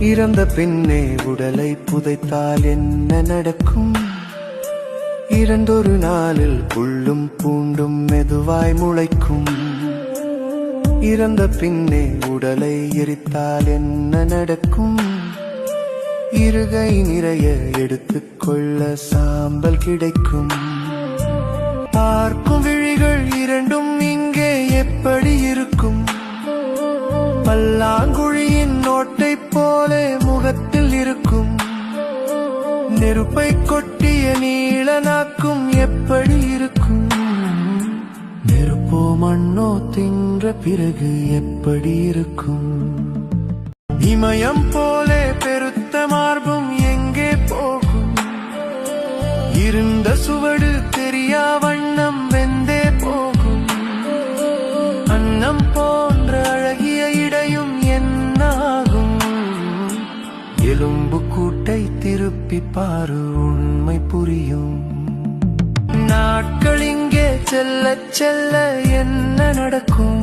இறந்த பின்னே உடலை புதைத்தால் என்ன நடக்கும்? இரண்டொரு நாளில் புல்லும் பூண்டும் மெதுவாய் முளைக்கும். இறந்த பின்னே உடலை எரித்தால் என்ன நடக்கும்? இருகை நிறைய எடுத்துக்கொள்ள சாம்பல் கிடைக்கும். பார்க்கும் விழிகள் இரண்டும் இங்கே எப்படி இருக்கும்? பல்லாங்குழியின் நோட்டை போல முகத்தில் இருக்கும். நெருப்பை கொட்டிய நீள நாக்கும் எப்படி இருக்கும்? நெருப்போ மண்ணோ தின்ற பிறகு எப்படி இருக்கும்? இமயம் போலே பெருத்த மார்பும் எங்கே போகும்? இருந்த சுவடு தெரியா வண்ணம் வெந்தே போகும். அன்னம் போன்ற அழகிய இடையும் என்ன ஆகும்? எலும்பு கூட்டை திருப்பி பாரு, உண்மை புரியும். நாட்கள் இங்கே செல்ல செல்ல என்ன நடக்கும்?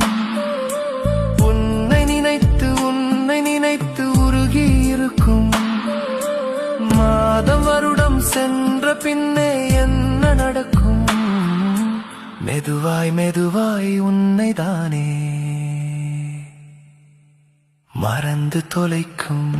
உன்னை நினைத்து உருகி இருக்கும். மாதம் வருடம் சென்ற பின்னே என்ன நடக்கும்? மெதுவாய் உன்னை தானே மறந்து தொலைக்கும்.